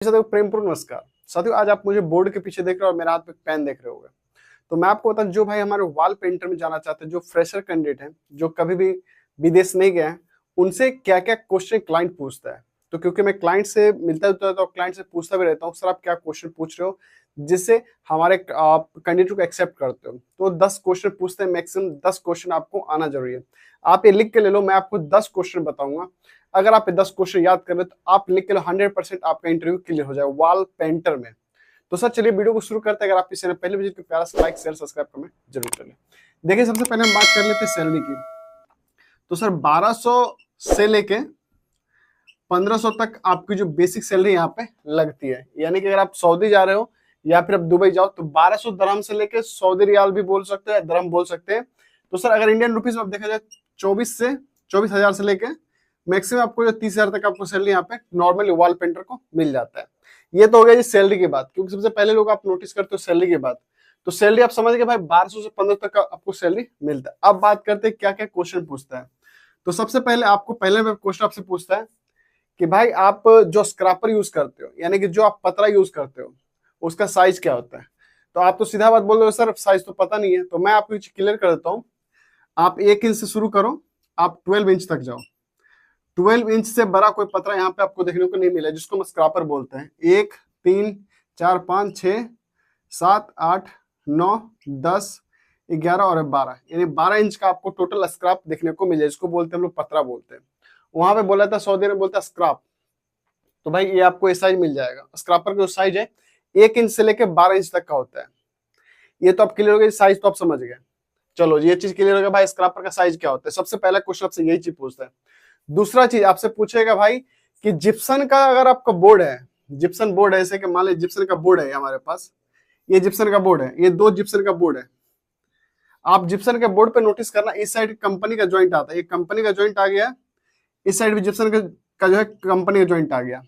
साथियों प्रेमपूर्ण नमस्कार। साथियों आज आप मुझे बोर्ड के पीछे देख रहे हो और मेरे हाथ में पेन देख रहे होगे। तो मैं आपको बता जो भाई हमारे वॉल पेंटर में जाना चाहते हैं, जो फ्रेशर कैंडिडेट हैं, जो कभी भी विदेश नहीं गए हैं, उनसे क्या क्या क्वेश्चन क्लाइंट पूछता है। तो क्योंकि मैं क्लाइंट से मिलता जुलता रहता हूँ, क्लाइंट से पूछता भी रहता हूँ सर आप क्या क्वेश्चन पूछ रहे हो जिससे हमारे कैंडिडेट को एक्सेप्ट करते हो। तो 10 क्वेश्चन पूछते हैं, मैक्सिमम 10 क्वेश्चन आपको आना जरूरी है। आप ये लिख के ले लो, मैं आपको 10 क्वेश्चन बताऊंगा। अगर आप ये 10 क्वेश्चन याद कर ले तो आप लिख के लो, 100% आपका इंटरव्यू क्लियर हो जाए वॉल पेंटर में। तो सर चलिए वीडियो को शुरू करते हैं। अगर आप इस चैनल पहले विजिट तो प्यारा सा लाइक शेयर सब्सक्राइब करना जरूर कर लें। देखिए सबसे पहले हम बात कर लेते हैं सैलरी की। तो सर 1200 से लेके 1500 तक आपकी जो बेसिक सैलरी यहाँ पे लगती है। यानी कि अगर आप सऊदी जा रहे हो या फिर आप दुबई जाओ तो 1200 दरहम से लेके सऊदी रियाल भी बोल सकते हैं, दरहम बोल सकते हैं। तो सर अगर इंडियन रुपीज में आप देखा जाए 24,000 से लेके मैक्सिमम आपको जो 30,000 तक आपको सैलरी यहाँ पे नॉर्मली वॉल पेंटर को मिल जाता है। ये तो हो गया जी सैलरी की बात, क्योंकि सबसे पहले लोग आप नोटिस करते हो सैलरी की बात। तो सैलरी आप समझ गए भाई 1200 से 1500 तक का आपको सैलरी मिलता है। अब बात करते हैं क्या क्या क्वेश्चन पूछता है। तो सबसे पहले आपको पहले क्वेश्चन आपसे पूछता है कि भाई आप जो स्क्रैपर यूज करते हो, यानी कि जो आप पतरा यूज करते हो, उसका साइज क्या होता है। तो आप तो सीधा बात बोल रहे हो सर साइज तो पता नहीं है। तो मैं आपको क्लियर कर देता हूँ। आप 1 इंच से शुरू करो, आप 12 इंच तक जाओ। 12 इंच से बड़ा कोई पतरा यहाँ पे आपको देखने को नहीं मिला, जिसको हम स्क्रैपर बोलते हैं। 1 3 4 5 6 7 8 9 10 11 और 12, यानी 12 इंच का आपको टोटल स्क्रैप देखने को मिले, जिसको बोलते हैं हम लोग पतरा बोलते हैं। वहां पे बोला था सऊदी में बोलता है स्क्रैप। तो भाई ये आपको ये साइज मिल जाएगा। स्क्रैपर का जो साइज है 1 इंच से लेकर 12 इंच तक का होता है। ये तो आप क्लियर हो गया, साइज तो आप समझ गए। चलो ये चीज क्लियर हो गया भाई स्क्रैपर का साइज क्या होता है। सबसे पहला क्वेश्चन आपसे यही चीज पूछता है। दूसरा चीज आपसे पूछेगा भाई कि जिप्सन का अगर आपका बोर्ड है, जिप्सन बोर्ड है, जैसे कि मान लीजिए जिप्सन का बोर्ड है हमारे पास, ये जिप्सन का बोर्ड है, ये 2 जिप्सन का बोर्ड है। आप जिप्सन के बोर्ड पे नोटिस करना, इस साइड कंपनी का ज्वाइंट आता है, ये कंपनी का ज्वाइंट आ गया, इस साइड भी जिप्सन का जो है कंपनी का ज्वाइंट आ गया।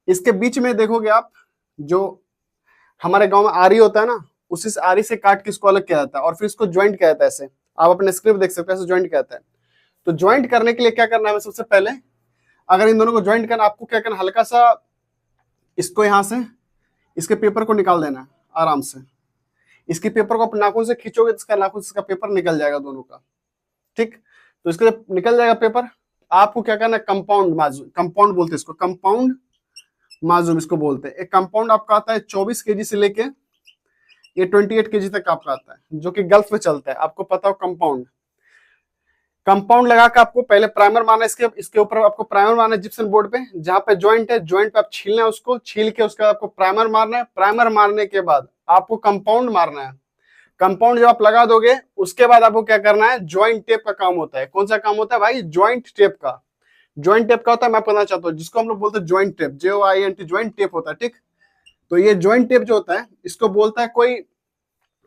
इसके बीच में देखोगे आप, जो हमारे गांव में आरी होता है ना, उसी से आरी से काट के इसको अलग किया जाता है और फिर इसको ज्वाइंट किया जाता है। ऐसे आप अपने स्क्रिप्ट देख सकते हैं, ऐसे ज्वाइंट किया जाता है। तो ज्वाइंट करने के लिए क्या करना है, सबसे पहले अगर इन दोनों को ज्वाइंट करना, आपको क्या करना, हल्का सा इसको यहां से इसके पेपर को निकाल देना है आराम से। इसके पेपर को आप नाखून से खींचोगे तो इसका नाखून से इसका पेपर निकल जाएगा दोनों का। ठीक, तो इसका जब निकल जाएगा पेपर, आपको क्या करना है, कंपाउंड माजूम, कंपाउंड बोलते हैं इसको, कंपाउंड माजूम इसको बोलते हैं। एक कंपाउंड आपका आता है 24 केजी से लेके ये 28 केजी तक आपका आता है, जो कि गल्फ में चलता है, आपको पता हो। कंपाउंड कंपाउंड लगा के आपको पहले प्राइमर मारना है, इसके ऊपर आपको प्राइमर मारना है जिप्सन बोर्ड पे। जहां पे ज्वाइंट है, ज्वाइंट पे आप छीलना है, उसको छील के उसका आपको प्राइमर मारना है। प्राइमर मारने के बाद आपको कंपाउंड मारना है। कंपाउंड जब आप लगा दोगे उसके बाद आपको क्या करना है, ज्वाइंट टेप का काम होता है। कौन सा काम होता है भाई, ज्वाइंट टेप का। ज्वाइंट टेप का होता है, मैं बताना चाहता हूँ, जिसको हम लोग बोलते हैं joint tape, JOINT, joint tape होता है। ठीक, तो ये ज्वाइंट टेप जो होता है इसको बोलता है कोई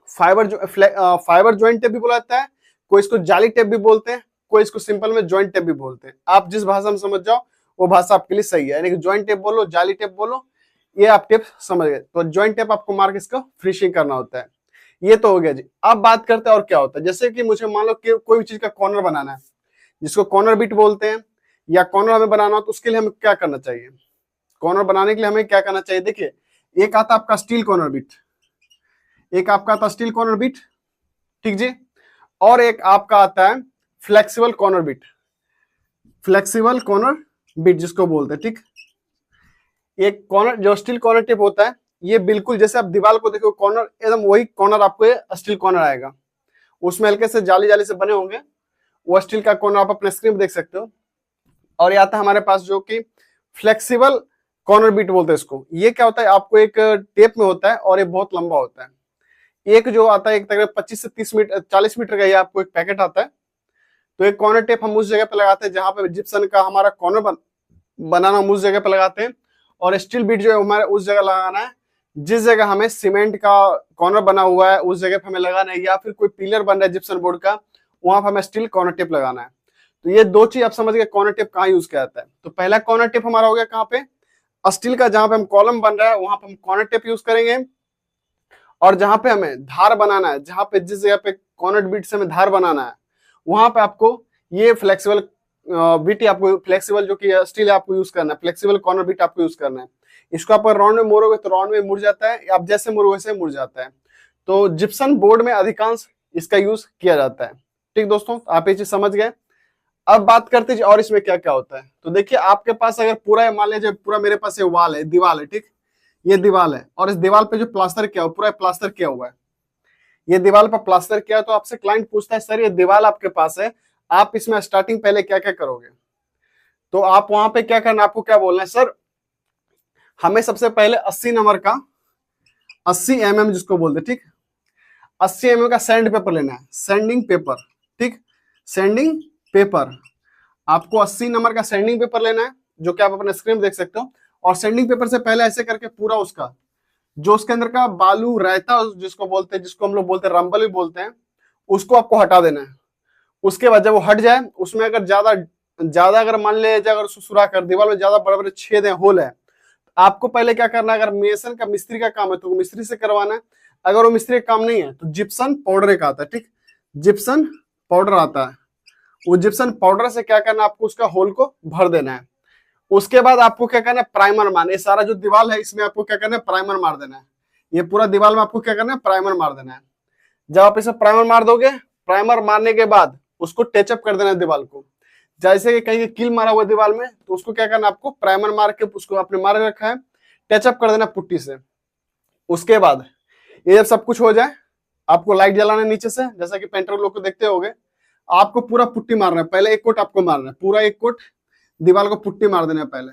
फाइबर ज्वाइंट टेप भी बोला जाता है, कोई इसको जाली टेप भी बोलते हैं, कोई इसको सिंपल में ज्वाइंट टेप भी बोलते हैं। आप जिस भाषा में समझ जाओ वो भाषा आपके लिए सही है, यानी कि ज्वाइंट टेप बोलो, जाली टेप बोलो, ये आप टेप समझ गए। तो ज्वाइंट टेप आपको मार के इसका फिनिशिंग करना होता है। ये तो हो गया जी। अब बात करते हैं और क्या होता है। जैसे कि मुझे मान लो कि कोई भी चीज का कॉर्नर बनाना है, जिसको कॉर्नर बिट बोलते हैं, या कॉर्नर हमें बनाना हो तो उसके लिए हमें क्या करना चाहिए। कॉर्नर बनाने के लिए हमें क्या करना चाहिए, देखिए एक आता है आपका स्टील कॉर्नर बिट, एक आपका आता है स्टील कॉर्नर बिट, ठीक जी, और एक आपका आता है flexible corner bit, flexible corner bit जिसको बोलते हैं। ठीक, एक कॉर्नर जो स्टील कॉर्नर टिप होता है, ये बिल्कुल जैसे आप दीवार को देखो कॉर्नर, एकदम वही कॉर्नर आपको ये स्टील कॉर्नर आएगा। उसमें हल्के से जाली जाली से बने होंगे, वो स्टील का कॉर्नर आप अपने स्क्रीन में देख सकते हो। और ये आता है हमारे पास जो कि फ्लेक्सिबल कॉर्नर बिट बोलते हैं इसको। ये क्या होता है, आपको एक टेप में होता है और ये बहुत लंबा होता है। एक जो आता है एक तकरीबन 25 से 30 मीटर 40 मीटर का, ये आपको एक पैकेट आता है। तो एक कॉर्नर टेप हम उस जगह पे लगाते हैं जहां पे जिप्सन का हमारा कॉर्नर बनाना, हम उस जगह पे लगाते हैं। और स्टील बिट जो है हमारे उस जगह लगाना है जिस जगह हमें सीमेंट का कॉर्नर बना हुआ है, उस जगह पे हमें लगाना है। या फिर कोई पिलर बन रहा है जिप्सन बोर्ड का, वहां पर हमें स्टील कॉर्नर टेप लगाना है। तो ये दो चीज आप समझ गए कॉर्नर टेप कहाँ यूज किया जाता है। तो पहला कॉर्नर टेप हमारा हो गया कहाँ पे, स्टील का, जहां पे हम कॉलम बन रहा है वहां पे हम कॉर्नर टेप यूज करेंगे। और जहां पे हमें धार बनाना है, जहां पे जिस जगह पे कॉर्नर बिट से हमें धार बनाना है, वहां पे आपको ये फ्लेक्सिबल बिट, आपको फ्लेक्सिबल जो कि स्टील है आपको यूज करना है, फ्लेक्सिबल कॉर्नर बिट आपको यूज करना है। इसको आप राउंड में मोड़ोगे तो राउंड में मुड़ जाता है, आप जैसे मोड़ोगे वैसे मुड़ जाता है। तो जिप्सम बोर्ड में अधिकांश इसका यूज किया जाता है। ठीक दोस्तों, आप ये चीज समझ गए। अब बात करते हैं और इसमें क्या क्या होता है। तो देखिए आपके पास अगर पूरा मान लीजिए पूरा मेरे पास ये वाल है, दीवार है, ठीक, ये दीवार है और इस दीवार पे जो प्लास्टर किया हुआ पूरा प्लास्टर किया हुआ है, ये दीवार पर प्लास्टर किया, तो आपसे क्लाइंट पूछता है सर ये दीवार आपके पास है, आप इसमें स्टार्टिंग पहले क्या क्या करोगे। तो आप वहां पे क्या करना, आपको क्या बोलना है, सर हमें सबसे पहले 80 नंबर का 80 mm जिसको बोलते, ठीक, 80 mm का सैंड पेपर लेना है, सैंडिंग पेपर, ठीक, सैंडिंग पेपर। आपको 80 नंबर का सैंडिंग पेपर लेना है, जो कि आप अपने स्क्रीन में देख सकते हो। और सैंडिंग पेपर से पहले ऐसे करके पूरा उसका जो उसके अंदर का बालू रहता है, जिसको बोलते हैं, जिसको हम लोग बोलते हैं रंबल भी बोलते हैं, उसको आपको हटा देना है। उसके बाद जब वो हट जाए, उसमें अगर ज्यादा ज्यादा अगर मान ले अगर सुसुरा कर दीवार में ज्यादा बड़े बड़े छेद है, होल है, आपको पहले क्या करना है, अगर मेसन का मिस्त्री का काम है तो मिस्त्री से करवाना है। अगर वो मिस्त्री का काम नहीं है तो जिप्सन पाउडर का आता है, ठीक, जिप्सन पाउडर आता है। वो जिप्सन पाउडर से क्या करना है, आपको उसका होल को भर देना है। उसके बाद आपको क्या करना है, प्राइमर मारना है। ये सारा जो दीवार है इसमें आपको क्या करना है, प्राइमर मार देना है। ये पूरा दीवार में आपको क्या करना है, प्राइमर मार देना है। जब आप इसे प्राइमर मार दोगे, प्राइमर मारने के बाद उसको टचअप कर देना है दीवार को। जैसे कि कहीं कील मारा हुआ दीवार में, तो उसको क्या करना, आपको प्राइमर मार के उसको आपने मार रखा है, टचअप कर देना पुट्टी से। उसके बाद ये जब सब कुछ हो जाए, आपको लाइट जलाना है नीचे से, जैसा कि पेंटर लोग को देखते होगे। आपको पूरा पुट्टी मारना है, पहले एक कोट आपको मारना है, पूरा एक कोट दीवार को पुट्टी मार देना है पहले।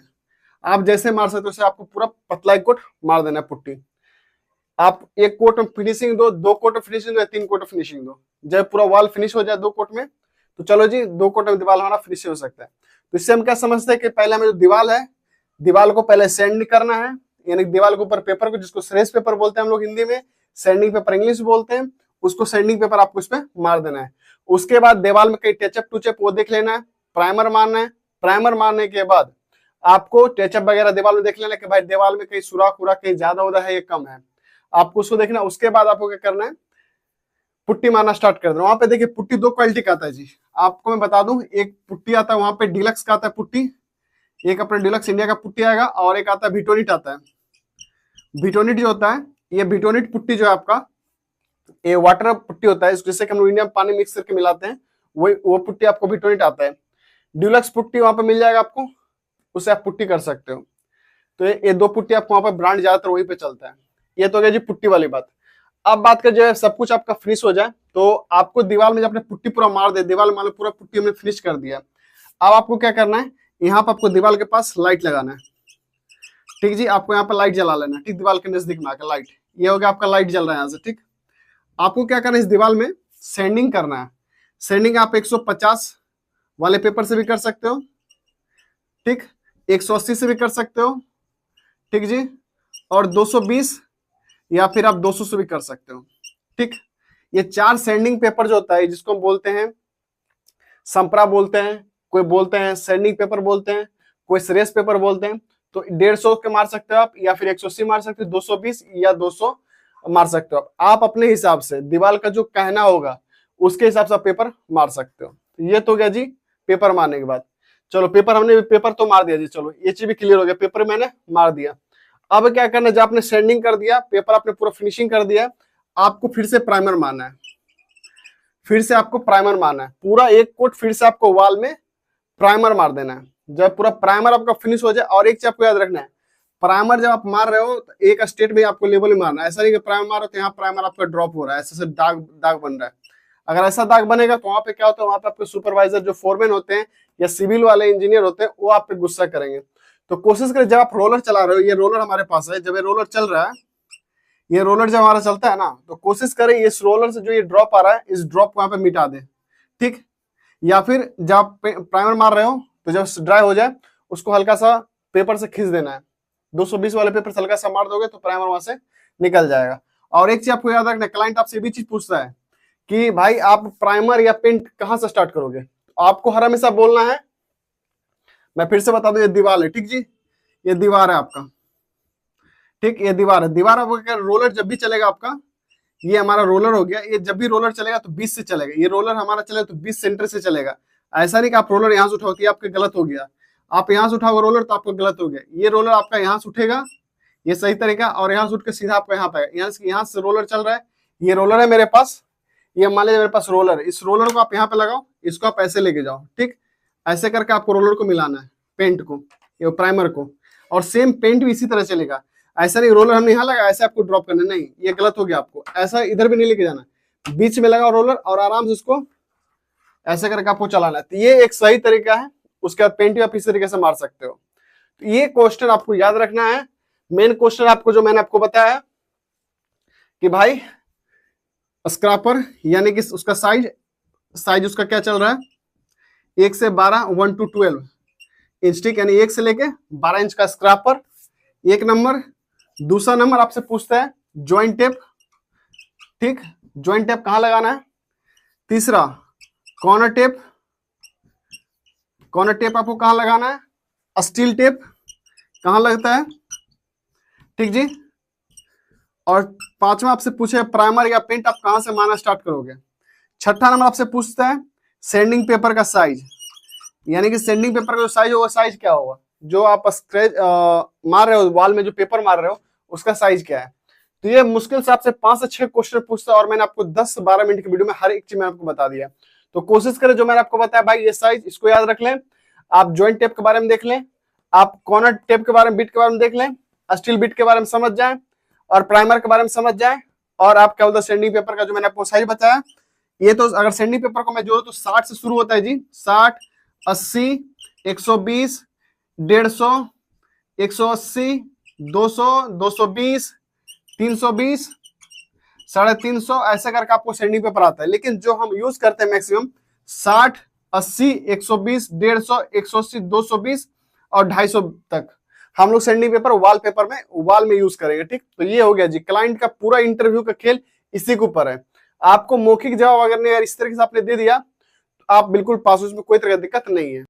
आप जैसे मार सकते हो वैसे आपको पूरा पतला एक कोट मार देना है पुट्टी। आप एक कोट में फिनिशिंग दो, 2 कोट में फिनिशिंग दो या 3 कोट में फिनिशिंग दो। जब पूरा वॉल फिनिश हो जाए 2 कोट में, तो चलो जी 2 कोट में दीवार हमारा फिनिश हो सकता है। तो इससे हम क्या समझते हैं कि पहले हमें जो दीवार है, दीवार को पहले सैंड करना है, यानी दीवार के ऊपर पेपर को, जिसको श्रेष पेपर बोलते हैं हम लोग हिंदी में, सैंडिंग पेपर इंग्लिश बोलते हैं, उसको सैंडिंग पेपर आपको इस पे मार देना है। उसके बाद दीवार में कहीं टचअप टूचअप वो देख लेना है, प्राइमर मारना है। प्राइमर मारने के बाद आपको टचअप वगैरह दीवार में देख लेना कि भाई दीवार में कहीं सुराख उराख कहीं ज्यादा उदा है या कम है, आपको उसको देखना। उसके बाद आपको क्या करना है, पुट्टी मारना स्टार्ट कर देना। वहां पे देखिए पुट्टी 2 क्वालिटी का आता है जी, आपको मैं बता दूं। एक पुट्टी आता है वहां पे डिलक्स का आता है पुट्टी, एक अपना डिलक्स इंडिया का पुट्टी आएगा, और एक आता है विटोनिट आता है। विटोनिट जो होता है, ये विटोनिट पुट्टी जो है आपका, ये वाटर पुट्टी होता है, जिससे कि हम लोग इंडिया में पानी मिक्स करके मिलाते हैं, वो पुट्टी आपको विटोनिट आता है। डिलक्स पुट्टी वहां पे मिल जाएगा आपको, उससे आप पुट्टी कर सकते हो। तो ये 2 पुट्टी आपको वहां पर ब्रांड ज्यादातर वहीं पे चलता है। ये तो हो गया जी पुट्टी वाली बात। अब बात कर, जो है सब कुछ आपका फिनिश हो जाए, तो आपको दीवार में जब आपने पुट्टी पूरा मार दे, दीवार में पूरा पुट्टी हमने फिनिश कर दिया, अब आपको क्या करना है, यहाँ पर आपको दीवार के पास लाइट लगाना है। ठीक जी, आपको यहाँ पर लाइट जला लेना है, ठीक, दीवार के नजदीक में आकर लाइट, ये हो गया आपका लाइट जल रहा है यहाँ से, ठीक। आपको क्या करना है, इस दीवार में सैंडिंग करना है। सैंडिंग आप 150 वाले पेपर से भी कर सकते हो, ठीक, 180 से भी कर सकते हो, ठीक जी, और 220 या फिर आप 200 से भी कर सकते हो, ठीक। ये 4 सैंडिंग पेपर जो होता है, जिसको हम बोलते हैं संपरा बोलते हैं, कोई बोलते हैं सैंडिंग पेपर बोलते हैं, कोई श्रेष पेपर बोलते हैं। तो 150 के मार सकते हो आप, या फिर 180 मार सकते हो, 220 या 200 मार सकते हो आप अपने हिसाब से, दीवार का जो कहना होगा उसके हिसाब से आप पेपर मार सकते हो। तो ये तो गया जी पेपर मारने के बाद। चलो पेपर हमने पेपर तो मार दिया जी, चलो ये चीज भी क्लियर हो गया, पेपर मैंने मार दिया। अब क्या करना है, जब आपने सैंडिंग कर दिया, पेपर आपने पूरा फिनिशिंग कर दिया, आपको फिर से प्राइमर मारना है। फिर से आपको प्राइमर मारना है, पूरा एक कोट फिर से आपको वॉल में प्राइमर मार देना है। जब पूरा प्राइमर आपका फिनिश हो जाए, और एक चीज आपको याद रखना है, प्राइमर जब आप मार रहे हो तो एक स्टेट में आपको लेवल में मारना है। ऐसा नहीं कि प्राइमर मारो तो यहाँ प्राइमर आपका ड्रॉप हो रहा है, ऐसे से दाग दाग बन रहा है। अगर ऐसा दाग बनेगा तो वहां पे क्या होता है, वहां पे आपके सुपरवाइजर जो फोरमैन होते हैं या सिविल वाले इंजीनियर होते हैं, वो आप पे गुस्सा करेंगे। तो कोशिश करें, जब आप रोलर चला रहे हो, ये रोलर हमारे पास है, जब ये रोलर चल रहा है, ये रोलर जब हमारा चलता है ना, तो कोशिश करें इस रोलर से जो ये ड्रॉप आ रहा है, इस ड्रॉप को यहाँ पे मिटा दे, ठीक। या फिर जब आप प्राइमर मार रहे हो, तो जब ड्राई हो जाए, उसको हल्का सा पेपर से खींच देना है। 220 वाले पेपर से हल्का सा मार दोगे तो प्राइमर वहां से निकल जाएगा। और एक चीज आपको याद रखना, क्लाइंट आपसे भी चीज पूछता है कि भाई आप प्राइमर या पेंट कहां से स्टार्ट करोगे, तो आपको हर हमेशा बोलना है, मैं फिर से बता दूं, ये दीवार है, ठीक जी, ये दीवार है आपका, ठीक, ये दीवार है। दीवार अगर रोलर जब भी चलेगा आपका, ये हमारा रोलर हो गया, ये जब भी रोलर चलेगा तो 20 से चलेगा। ये रोलर हमारा चलेगा तो 20 सेंटर से चलेगा। ऐसा नहीं कि आप रोलर यहाँ से उठाओ कि आपके गलत हो गया, आप यहाँ से उठाओगे रोलर तो आपको गलत हो गया। ये रोलर आपका यहाँ से उठेगा ये सही तरीका। और यहाँ से उठ के सीधा आपको यहाँ पे, यहाँ से रोलर चल रहा है, ये रोलर है मेरे पास, ये मान लीजिए मेरे पास रोलर, इस रोलर को आप यहाँ पे लगाओ, इसको आप ऐसे लेके जाओ, ठीक। ऐसे करके आपको रोलर को मिलाना है, पेंट को, ये प्राइमर को, और सेम पेंट भी इसी तरह चलेगा। ऐसा नहीं रोलर हमने यहाँ लगा ऐसे आपको ड्रॉप करना, नहीं, ये गलत हो गया। आपको ऐसा इधर भी नहीं लेके जाना, बीच में लगाओ रोलर और आराम से उसको ऐसे करके आपको चलाना है। तो ये एक सही तरीका है। उसके बाद पेंट भी आप इस तरीके से मार सकते हो। तो ये क्वेश्चन आपको याद रखना है। मेन क्वेश्चन आपको जो मैंने आपको बताया कि भाई स्क्रैपर यानी कि उसका साइज उसका क्या चल रहा है, 1 से 12, 1 to 12 इंच, ठीक, यानी 1 से लेके 12 इंच का स्क्रैपर, एक नंबर। दूसरा नंबर आपसे पूछता है जॉइंट टेप, ठीक, जॉइंट टेप कहां लगाना है। तीसरा कॉर्नर टेप, कॉर्नर टेप आपको कहां लगाना है। स्टील टेप कहां लगता है, ठीक जी। और पांचवा आपसे पूछे प्राइमर या पेंट आप कहां से मारना स्टार्ट करोगे। छठा नंबर आपसे पूछता है सैंडिंग पेपर का साइज, यानी कि सैंडिंग पेपर का जो साइज होगा, साइज क्या होगा, जो आप स्क्रैच मार रहे हो वॉल में, जो पेपर मार रहे हो उसका साइज क्या है। तो ये मुश्किल से आपसे 5 से 6 क्वेश्चन पूछता है, और मैंने आपको 10 से 12 मिनट की वीडियो में हर एक चीज मैंने आपको बता दिया। तो कोशिश करें जो मैंने आपको बताया भाई, ये साइज इसको याद रख लें। आप जॉइंट टेप के बारे में देख लें, आप कॉर्नर टेप के बारे में, बिट के बारे में देख लें, स्टील बिट के बारे में समझ जाएं, और प्राइमर के बारे में समझ जाएं। और आप क्या बोलते हैं सैंडिंग पेपर का जो मैंने आपको साइज बताया, ये तो अगर सैंडिंग पेपर को मैं जोड़ूं तो 60 से शुरू होता है जी, 60, 80, 120, 150, 180, 200, 220, 320, 350, ऐसे करके आपको सैंडिंग पेपर आता है। लेकिन जो हम यूज करते हैं मैक्सिमम 60, 80, 120, 150, 180, 220 और 250 तक हम लोग सैंडिंग पेपर वॉल में यूज करेंगे, ठीक। तो ये हो गया जी, क्लाइंट का पूरा इंटरव्यू का खेल इसी के ऊपर है। आपको मौखिक जवाब अगर नहीं, इस तरीके से आपने दे दिया तो आप बिल्कुल पास, उसमें कोई तरह की दिक्कत नहीं है।